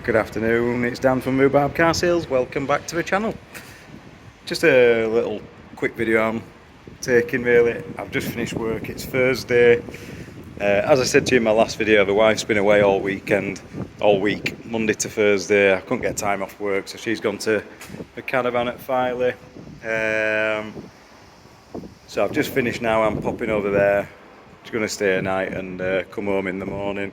Good afternoon, it's Dan from Rhubarb Car Sales. Welcome back to the channel. Just a little quick video I'm taking really. I've just finished work, it's Thursday. As I said to you in my last video, the wife's been away all week, Monday to Thursday. I couldn't get time off work, so she's gone to the caravan at Filey. So I've just finished now, I'm popping over there. Just going to stay a night and come home in the morning.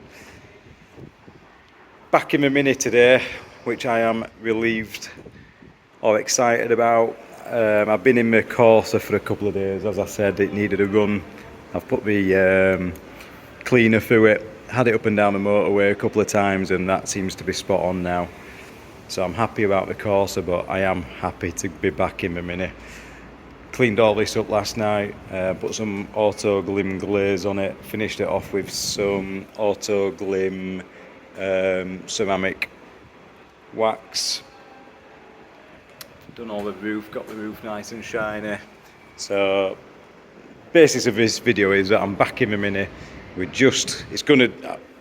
Back in the Mini today, which I am relieved or excited about. I've been in my Corsa for a couple of days. As I said, it needed a run. I've put the cleaner through it, had it up and down the motorway a couple of times, and that seems to be spot on now. So I'm happy about the Corsa, but I am happy to be back in the Mini. Cleaned all this up last night, put some Auto Glim glaze on it, finished it off with some Auto Glim ceramic wax. Done all the roof, got the roof nice and shiny. So basis of this video is that I'm back in the Mini.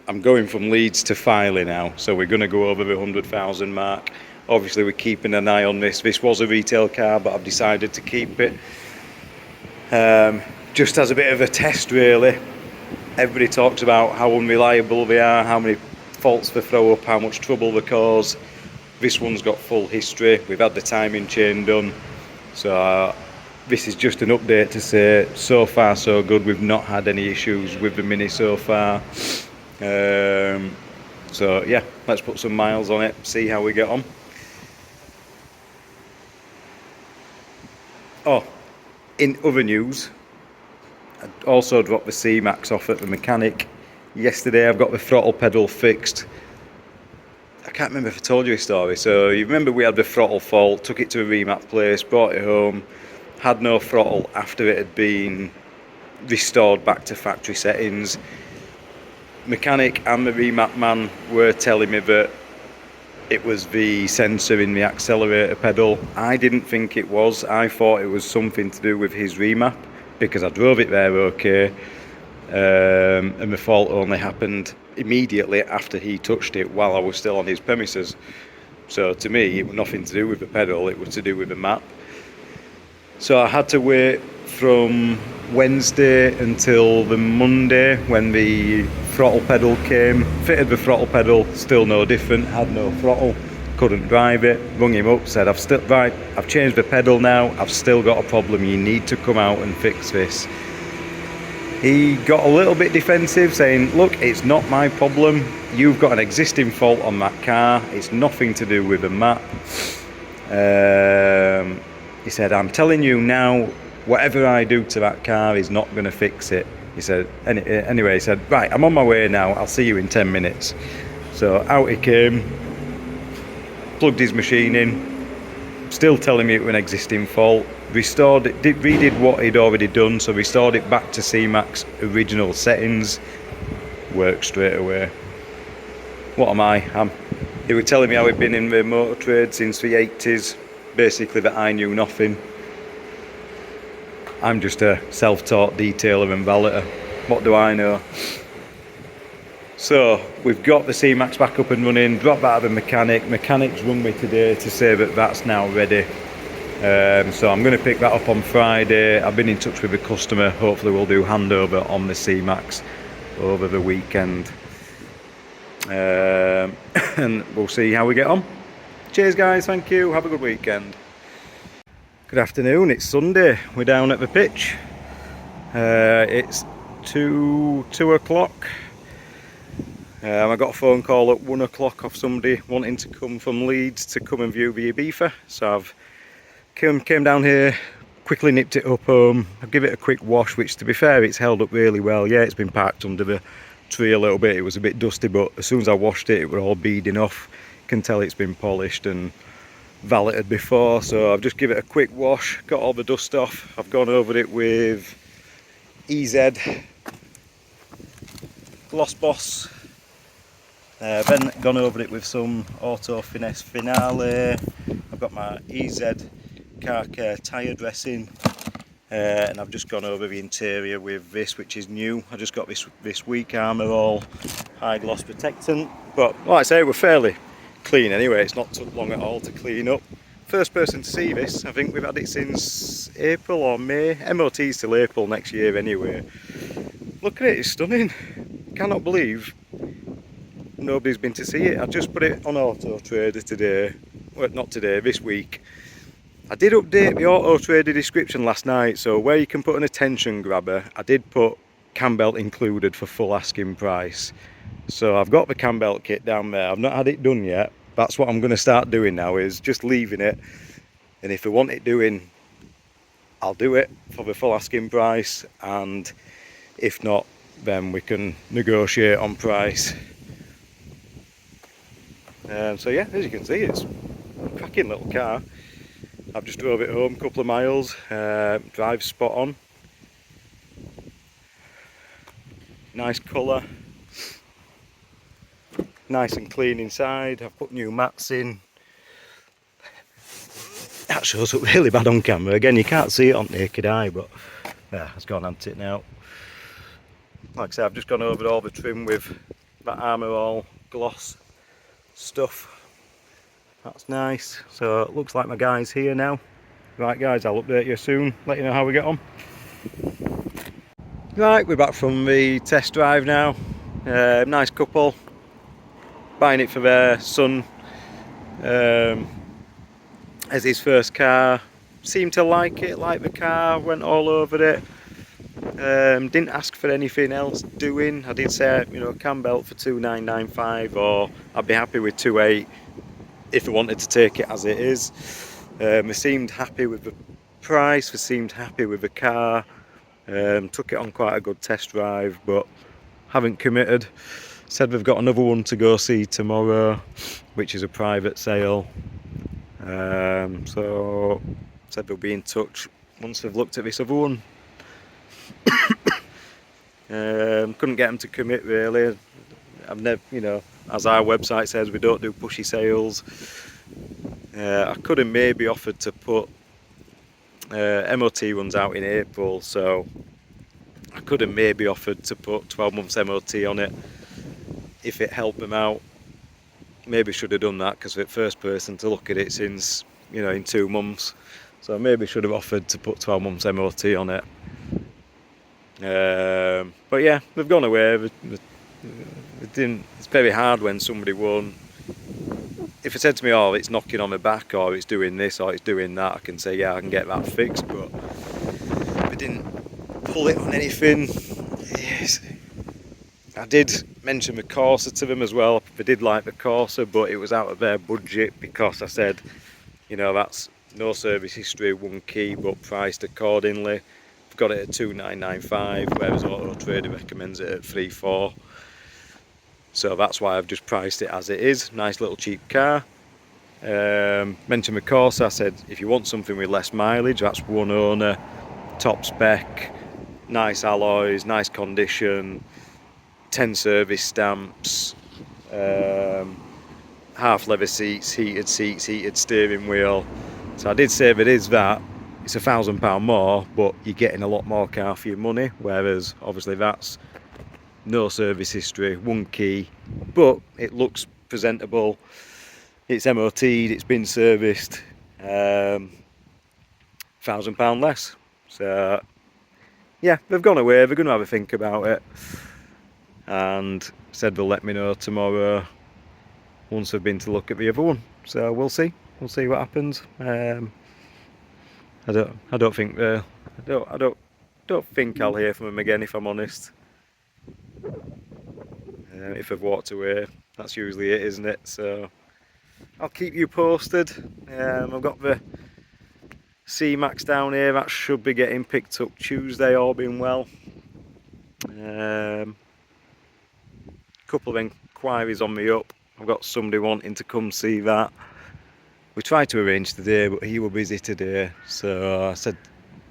I'm going from Leeds to Filey now, so we're gonna go over the 100,000 mark. Obviously we're keeping an eye on this. This was a retail car, but I've decided to keep it just as a bit of a test really. Everybody talks about how unreliable they are, how many faults they throw up, how much trouble they cause. This one's got full history. We've had the timing chain done, so this is just an update to say so far so good. We've not had any issues with the Mini so far. So yeah, let's put some miles on it, see how we get on. Oh, in other news, I also dropped the C-Max off at the mechanic yesterday. I've got the throttle pedal fixed. I can't remember if I told you a story. So you remember we had the throttle fault, took it to a remap place, brought it home, had no throttle after it had been restored back to factory settings. Mechanic and the remap man were telling me that it was the sensor in the accelerator pedal. I didn't think it was. I thought it was something to do with his remap because I drove it there okay. And the fault only happened immediately after he touched it while I was still on his premises. So to me, it was nothing to do with the pedal, it was to do with the map. So I had to wait from Wednesday until the Monday when the throttle pedal came. Fitted the throttle pedal, still no different, had no throttle, couldn't drive it. Rung him up, said I've changed the pedal now, I've still got a problem, you need to come out and fix this. He got a little bit defensive, saying, look, it's not my problem. You've got an existing fault on that car. It's nothing to do with the map. He said, I'm telling you now, whatever I do to that car is not going to fix it. He said, anyway, he said, right, I'm on my way now. I'll see you in 10 minutes. So out he came, plugged his machine in, still telling me it was an existing fault. Restored it, redid what he'd already done, so restored it back to C-Max original settings. Worked straight away. What am I? He was telling me how he'd been in the motor trade since the 80s, basically that I knew nothing. I'm just a self-taught detailer and valeter. What do I know? So we've got the C-Max back up and running, dropped that out of the mechanic. Mechanic's rung me today to say that that's now ready. So I'm going to pick that up on Friday. I've been in touch with the customer. Hopefully we'll do handover on the C-Max over the weekend. And we'll see how we get on. Cheers guys, thank you, have a good weekend. Good afternoon, it's Sunday. We're down at the pitch. It's 2 o'clock. I got a phone call at 1 o'clock of somebody wanting to come from Leeds to come and view the Ibiza. So I've came down here, quickly nipped it up home. I'll give it a quick wash, which to be fair, it's held up really well. Yeah, it's been parked under the tree a little bit. It was a bit dusty, but as soon as I washed it, it was all beading off. You can tell it's been polished and valeted before. So I've just give it a quick wash, got all the dust off. I've gone over it with EZ Gloss Boss. Then gone over it with some Auto Finesse Finale. I've got my EZ Car Care tyre dressing, and I've just gone over the interior with this, which is new. I just got this Week Armour All high gloss protectant, but like I say, we're fairly clean anyway. It's not took long at all to clean up. First person to see this. I think we've had it since April or May. MOT's till April next year anyway. Look at it, it's stunning. Cannot believe nobody's been to see it. I just put it on Auto Trader today. Well, not today, this week. I did update the Auto Trader description last night, so where you can put an attention grabber, I did put cam belt included for full asking price. So I've got the cam belt kit down there. I've not had it done yet. That's what I'm going to start doing now, is just leaving it. And if I want it doing, I'll do it for the full asking price. And if not, then we can negotiate on price. So yeah, as you can see, it's a cracking little car. I've just drove it home a couple of miles. Drives spot on. Nice colour. Nice and clean inside. I've put new mats in. That shows up really bad on camera. Again, you can't see it on naked eye, but yeah, it's gone anti now. Like I say, I've just gone over all the trim with that Armour All gloss stuff. That's nice. So it looks like my guy's here now. Right guys, I'll update you soon, let you know how we get on. Right, we're back from the test drive now. Nice couple. Buying it for their son as his first car. Seemed to like it, liked the car, went all over it. Didn't ask for anything else doing. I did say, you know, cam belt for 2,995, or I'd be happy with 2,800 if I wanted to take it as it is. They seemed happy with the price, they seemed happy with the car. Took it on quite a good test drive, but haven't committed. Said we've got another one to go see tomorrow, which is a private sale. So said they'll be in touch once they've looked at this other one. Couldn't get them to commit really. I've never, you know, as our website says, we don't do pushy sales. I could have maybe offered to put MOT runs out in April, so I could have maybe offered to put 12 months MOT on it if it helped them out. Maybe should have done that, because we're the first person to look at it since, you know, in 2 months. So maybe should have offered to put 12 months MOT on it. But yeah, they've gone away. It's very hard when somebody won't. If it said to me, oh, it's knocking on my back, or it's doing this, or it's doing that, I can say, yeah, I can get that fixed. But they didn't pull it on anything. Yes. I did mention the Corsa to them as well. They did like the Corsa, but it was out of their budget, because I said, you know, that's no service history, 1 key, but priced accordingly. I've got it at 2,995, whereas Auto Trader recommends it at 3,400. So that's why I've just priced it as it is. Nice little cheap car. Mentioned the Corsa. I said, if you want something with less mileage, that's one owner, top spec, nice alloys, nice condition, 10 service stamps, half leather seats, heated steering wheel. So I did say if it is that, it's £1,000 more, but you're getting a lot more car for your money, whereas obviously that's no service history, 1 key, but it looks presentable, it's MOT'd, it's been serviced, £1,000 less. So yeah, they've gone away, they're going to have a think about it, and said they'll let me know tomorrow once they've been to look at the other one. So we'll see what happens. I don't think I'll hear from them again, if I'm honest. If they've walked away, that's usually it, isn't it? So I'll keep you posted. I've got the C-Max down here, that should be getting picked up Tuesday, all being well. Couple of inquiries on me up. I've got somebody wanting to come see that. We tried to arrange today, but he was busy today, so I said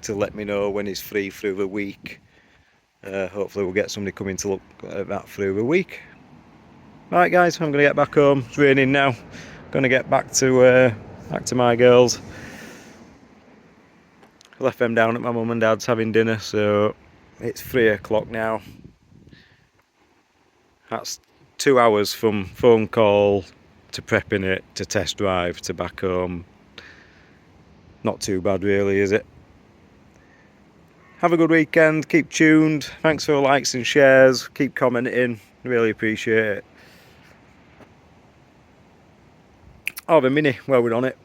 to let me know when he's free through the week. Hopefully we'll get somebody coming to look at that through the week. Right guys, I'm going to get back home. It's raining now. Going to get back to my girls. I left them down at my mum and dad's having dinner, so it's 3 o'clock now. That's 2 hours from phone call to prepping it to test drive to back home. Not too bad really, is it? Have a good weekend, keep tuned, thanks for the likes and shares, keep commenting, really appreciate it. Oh, the Mini, while we're on it,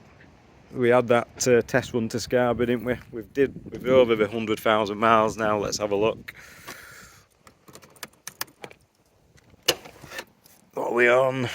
we had that test run to Scarborough, didn't we? We've over the 100,000 miles now. Let's have a look. What are we on?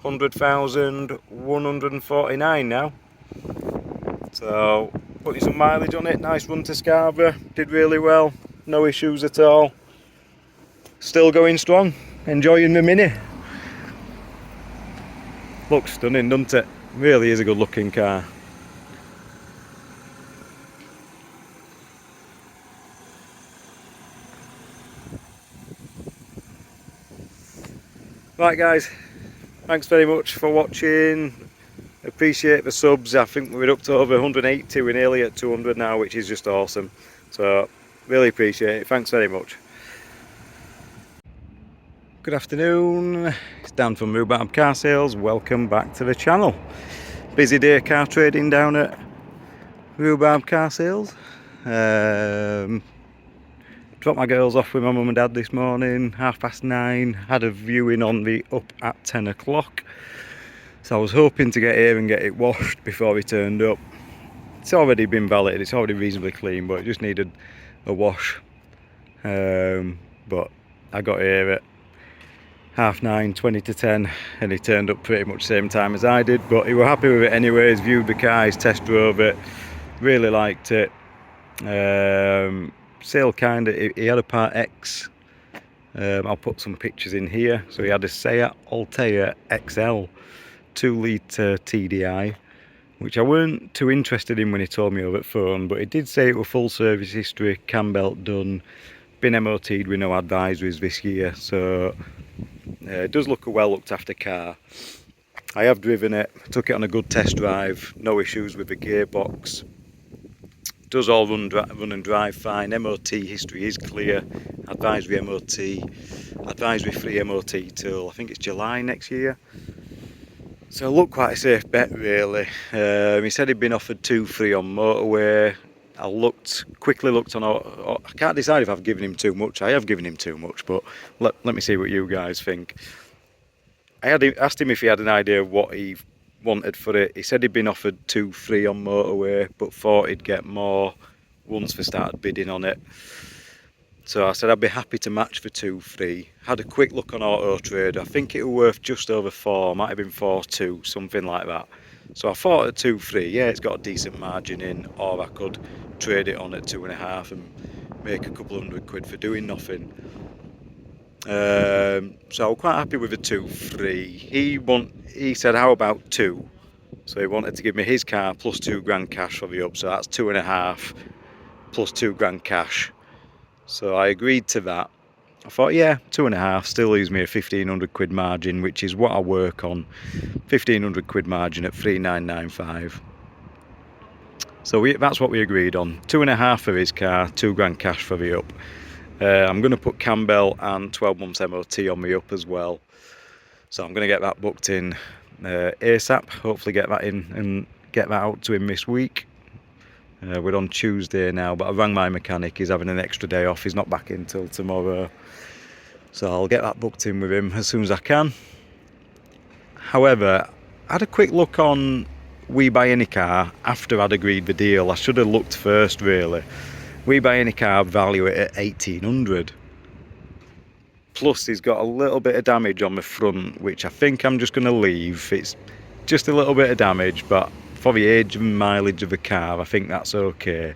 $100,149 now. So putting some mileage on it. Nice run to Scarborough. Did really well. No issues at all. Still going strong. Enjoying the Mini. Looks stunning, doesn't it? Really is a good looking car. Right guys, thanks very much for watching. Appreciate the subs. I think we're up to over 180. We're nearly at 200 now, which is just awesome. So really appreciate it. Thanks very much. Good afternoon. It's Dan from Rhubarb Car Sales. Welcome back to the channel. Busy day car trading down at Rhubarb Car Sales. Dropped my girls off with my mum and dad this morning, 9:30. Had a viewing on the up at 10 o'clock. So I was hoping to get here and get it washed before we turned up. It's already been valeted, it's already reasonably clean, but it just needed a wash. But I got here at 9:30, 20 to 10, and he turned up pretty much the same time as I did. But he was happy with it anyways, viewed the car, he's test drove it, really liked it. Sale kinda, he had a Part X. I'll put some pictures in here. So he had a Seat Altea XL 2-litre TDI, which I weren't too interested in when he told me over the phone, but he did say it was full service history, cam belt done, been MOT'd with no advisories this year, so it does look a well looked after car. I have driven it, took it on a good test drive, no issues with the gearbox. Does all run and drive fine. MOT history is clear. Advisory MOT, advisory free MOT till I think it's July next year. So it looked quite a safe bet really. He said he'd been offered 2-3 on motorway. I quickly looked on. I can't decide if I've given him too much. I have given him too much, but let me see what you guys think. I asked him if he had an idea of what he wanted for it. He said he'd been offered 2-3 on motorway, but thought he'd get more once we started bidding on it. So I said I'd be happy to match for 2-3. Had a quick look on Auto Trader. I think it was worth just over 4, might have been 4.2, something like that. So I thought at 2-3, yeah, it's got a decent margin in, or I could trade it on at 2.5 and make a couple £100 for doing nothing. So I'm quite happy with a 2-3. He said, how about 2? So he wanted to give me his car plus £2,000 cash for the up. So that's 2.5 plus £2,000 cash. So I agreed to that. I thought, yeah, 2.5 still leaves me a £1,500 margin, which is what I work on. £1,500 margin at 3,995. So that's what we agreed on. 2.5 for his car, £2,000 cash for the up. I'm going to put Campbell and 12 months MOT on me up as well. So I'm going to get that booked in ASAP. Hopefully get that in and get that out to him this week. We're on Tuesday now, but I rang my mechanic. He's having an extra day off. He's not back in till tomorrow. So I'll get that booked in with him as soon as I can. However, I had a quick look on We Buy Any Car after I'd agreed the deal. I should have looked first really. We Buy Any Car value it at 1,800. Plus he's got a little bit of damage on the front, which I think I'm just going to leave. It's just a little bit of damage, but for the age and mileage of the car, I think that's okay.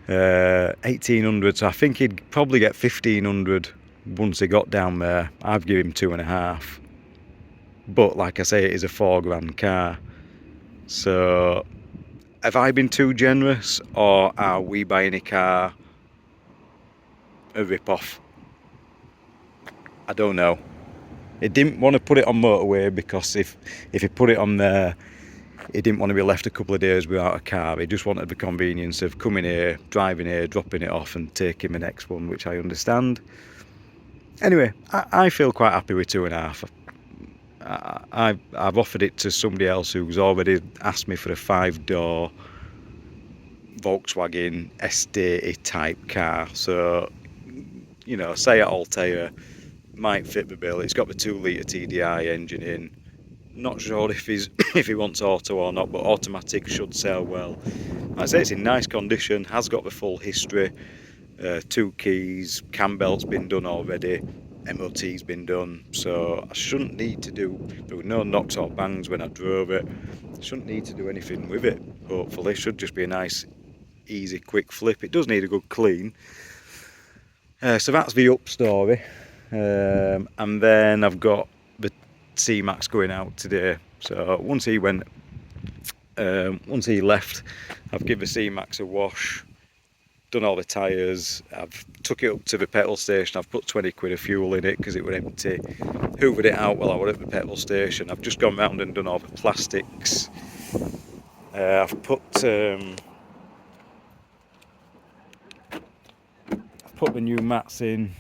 1,800, so I think he'd probably get 1,500 once he got down there. I've given him 2.5. But like I say, it is a £4,000 car. So have I been too generous, or are We Buy Any Car a rip-off? I don't know. He didn't want to put it on motorway because if he put it on there, he didn't want to be left a couple of days without a car. He just wanted the convenience of coming here, driving here, dropping it off and taking the next one, which I understand. Anyway, I feel quite happy with 2.5. I've offered it to somebody else who's already asked me for a 5-door Volkswagen estate type car. So, you know, Seat Altea might fit the bill. It's got the 2-litre TDI engine in. Not sure if if he wants auto or not, but automatic should sell well. Like I say, it's in nice condition, has got the full history, 2 keys, cam belt's been done already, MOT's been done, so I shouldn't need to there were no knocks or bangs when I drove it. I shouldn't need to do anything with it, hopefully. Should just be a nice, easy, quick flip. It does need a good clean. So that's the up story. And then I've got the C-Max going out today. So once he left, I've given the C-Max a wash, done all the tyres, I've took it up to the petrol station, I've put 20 quid of fuel in it because it was empty, hoovered it out while I was at the petrol station. I've just gone round and done all the plastics. I've put the new mats in.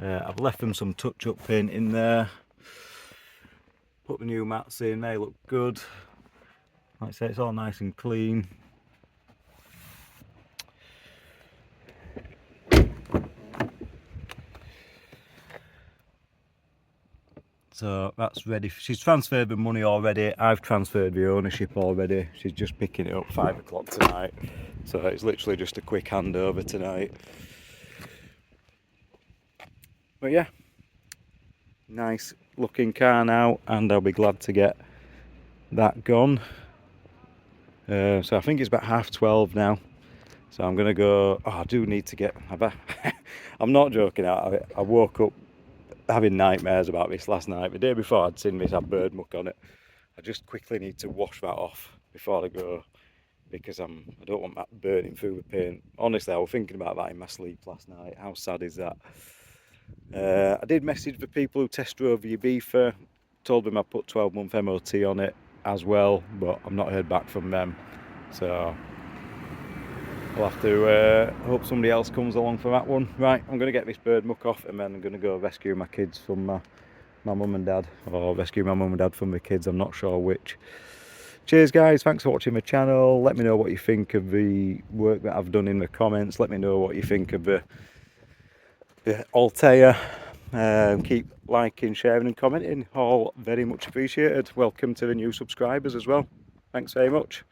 I've left them some touch-up paint in there. Put the new mats in, they look good. Like I say, it's all nice and clean. So that's ready. She's transferred the money already. I've transferred the ownership already. She's just picking it up 5 o'clock tonight. So it's literally just a quick handover tonight. But yeah, nice looking car now, and I'll be glad to get that gone. So I think it's about 12:30 now. So I'm gonna go. Oh, I do need to get. I'm not joking out of it. I woke up having nightmares about this last night. The day before I'd seen this had bird muck on it. I just quickly need to wash that off before I go, because I don't want that burning through the paint. Honestly, I was thinking about that in my sleep last night. How sad is that? I did message the people who test drove the Ibiza, told them I put 12-month MOT on it as well, but I've not heard back from them. So I'll have to hope somebody else comes along for that one. Right, I'm going to get this bird muck off, and then I'm going to go rescue my kids from my mum and dad, or rescue my mum and dad from the kids, I'm not sure which. Cheers guys, thanks for watching my channel. Let me know what you think of the work that I've done in the comments. Let me know what you think of the Altea. Keep liking, sharing and commenting, all very much appreciated. Welcome to the new subscribers as well. Thanks very much.